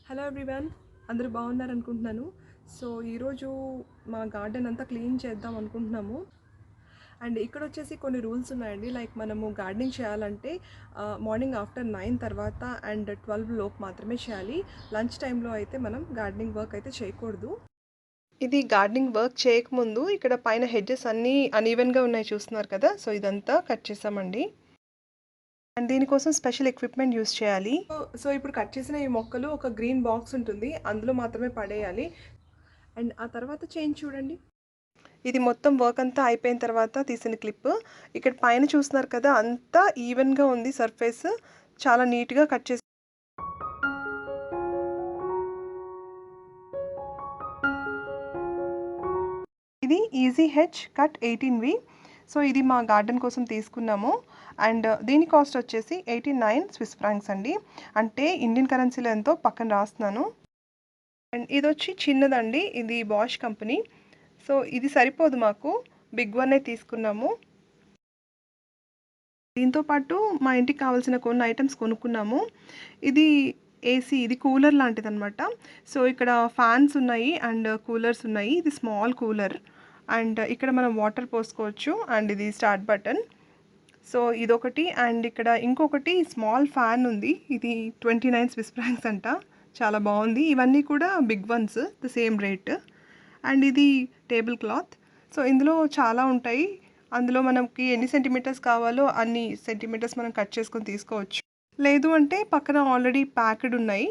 Hello everyone, అందరూ బాగున్నారు అనుకుంటున్నాను. సో ఈరోజు మా గార్డెన్ అంతా క్లీన్ చేద్దాం అనుకుంటున్నాము. అండ్ ఇక్కడ వచ్చేసి కొన్ని రూల్స్ ఉన్నాయండి. లైక్ మనము గార్డెనింగ్ చేయాలంటే మార్నింగ్ ఆఫ్టర్ 9 తర్వాత అండ్ 12 లోపు మాత్రమే చేయాలి. లంచ్ టైంలో అయితే మనం గార్డెనింగ్ వర్క్ అయితే చేయకూడదు. ఇది గార్డెనింగ్ వర్క్ చేయకముందు ఇక్కడ పైన హెడ్జెస్ అన్నీ అన్ఈవెన్గా ఉన్నాయి, చూస్తున్నారు కదా. సో ఇదంతా కట్ చేసామండి. అండ్ దీనికోసం స్పెషల్ ఎక్విప్మెంట్ యూస్ చేయాలి. సో ఇప్పుడు కట్ చేసిన ఈ మొక్కలు ఒక గ్రీన్ బాక్స్ ఉంటుంది, అందులో మాత్రమే పడేయాలి. అండ్ ఆ తర్వాత చేంజ్ చూడండి. ఇది మొత్తం వర్క్ అంతా అయిపోయిన తర్వాత తీసిన క్లిప్. ఇక్కడ పైన చూస్తున్నారు కదా, అంతా ఈవెన్గా ఉంది సర్ఫేస్. చాలా నీట్గా కట్ చేసి ఇది easy H cut 18V. So ఇది మా గార్డెన్ కోసం తీసుకున్నాము. అండ్ దీని కాస్ట్ వచ్చేసి 89 స్విస్ ఫ్రాంక్స్ అండి. అంటే ఇండియన్ కరెన్సీలో ఎంతో పక్కన రాస్తున్నాను. అండ్ ఇది వచ్చి చిన్నదండి, ఇది బాష్ కంపెనీ. సో ఇది సరిపోదు, మాకు బిగ్ వన్నే తీసుకున్నాము. దీంతోపాటు మా ఇంటికి కావాల్సిన కొన్ని ఐటమ్స్ కొనుక్కున్నాము. ఇది ఏసీ, ఇది కూలర్ లాంటిది అనమాట. సో ఇక్కడ ఫ్యాన్స్ ఉన్నాయి అండ్ కూలర్స్ ఉన్నాయి. ఇది స్మాల్ కూలర్. అండ్ ఇక్కడ మనం వాటర్ పోసుకోవచ్చు. అండ్ ఇది స్టార్ట్ బటన్. సో ఇదొకటి. అండ్ ఇక్కడ ఇంకొకటి స్మాల్ ఫ్యాన్ ఉంది. ఇది 29 స్విస్ ఫ్రాంక్స్ అంట. చాలా బాగుంది. ఇవన్నీ కూడా big ones, the same rate. And ఇది టేబుల్ క్లాత్. సో ఇందులో చాలా ఉంటాయి. అందులో మనకి ఎన్ని సెంటీమీటర్స్ కావాలో అన్ని సెంటీమీటర్స్ మనం కట్ చేసుకొని తీసుకోవచ్చు. లేదు అంటే పక్కన ఆల్రెడీ ప్యాక్డ్ ఉన్నాయి.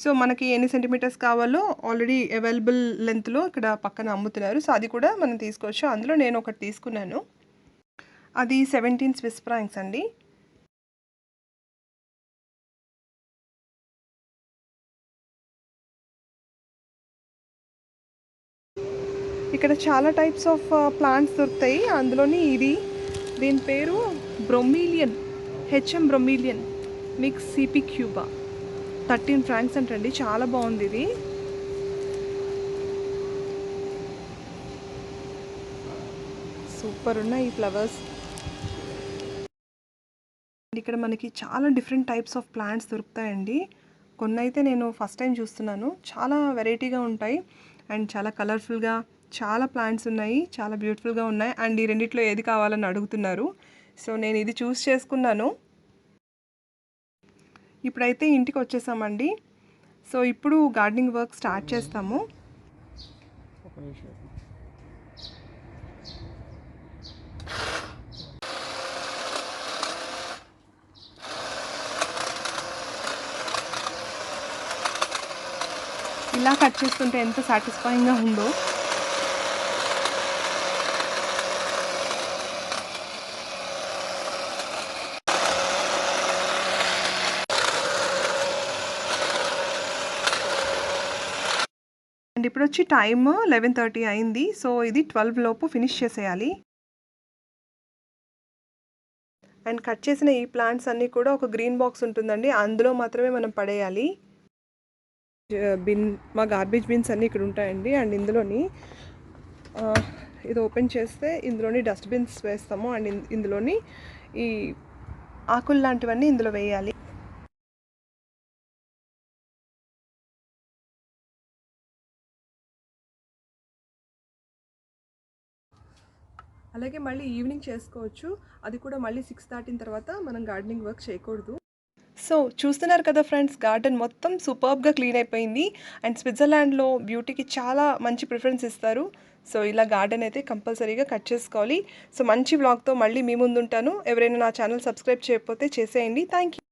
సో మనకి ఎన్ని సెంటీమీటర్స్ కావాలో ఆల్రెడీ అవైలబుల్ లెంత్లో ఇక్కడ పక్కన అమ్ముతున్నారు. సో అది కూడా మనం తీసుకోవచ్చు. అందులో నేను ఒకటి తీసుకున్నాను. అది 17 స్విస్ ఫ్రాంక్స్ అండి. ఇక్కడ చాలా టైప్స్ ఆఫ్ ప్లాంట్స్ దొరుకుతాయి. అందులోని దీని పేరు bromeliad, HM bromeliad mix CP Cuba. 13 francs అంటండి. చాలా బాగుంది ఇది. సూపర్ ఉన్నాయి ఈ ఫ్లవర్స్. ఇక్కడ మనకి చాలా డిఫరెంట్ టైప్స్ ఆఫ్ ప్లాంట్స్ దొరుకుతాయండి. కొన్ని అయితే నేను ఫస్ట్ టైం చూస్తున్నాను. చాలా వెరైటీగా ఉంటాయి అండ్ చాలా కలర్ఫుల్గా చాలా ప్లాంట్స్ ఉన్నాయి. చాలా బ్యూటిఫుల్గా ఉన్నాయి. అండ్ ఈ రెండిట్లో ఏది కావాలని అడుగుతున్నారు. సో నేను ఇది చూస్ చేసుకున్నాను. ఇప్పుడైతే ఇంటికి వచ్చేసామండి. సో ఇప్పుడు గార్డెనింగ్ వర్క్ స్టార్ట్ చేస్తాము. ఇలా కట్ చేస్తుంటే ఎంత సాటిస్ఫైయింగ్గా ఉందో. అండ్ ఇప్పుడు వచ్చి టైమ్ 11:30 అయింది. సో ఇది 12 లోపు ఫినిష్ చేసేయాలి. అండ్ కట్ చేసిన ఈ ప్లాంట్స్ అన్నీ కూడా ఒక గ్రీన్ బాక్స్ ఉంటుందండి, అందులో మాత్రమే మనం పడేయాలి. మా గార్బేజ్ బిన్స్ అన్నీ ఇక్కడ ఉంటాయండి. అండ్ ఇందులోని ఇది ఓపెన్ చేస్తే ఇందులోని డస్ట్బిన్స్ వేస్తాము. అండ్ ఇందులోని ఈ ఆకులు లాంటివన్నీ ఇందులో వేయాలి. అలాగే మళ్ళీ ఈవినింగ్ చేసుకోవచ్చు. అది కూడా మళ్ళీ 6 దాటిన తర్వాత మనం గార్డెనింగ్ వర్క్ చేయకూడదు. సో చూస్తున్నారు కదా ఫ్రెండ్స్, గార్డెన్ మొత్తం సూపర్బ్గా క్లీన్ అయిపోయింది. అండ్ స్విట్జర్లాండ్లో బ్యూటీకి చాలా మంచి ప్రిఫరెన్స్ ఇస్తారు. సో ఇలా గార్డెన్ అయితే కంపల్సరీగా కట్ చేసుకోవాలి. సో మంచి వ్లాగ్తో మళ్ళీ మీ ముందుంటాను. ఎవరైనా నా ఛానల్ సబ్స్క్రైబ్ చేయకపోతే చేసేయండి. Thank you.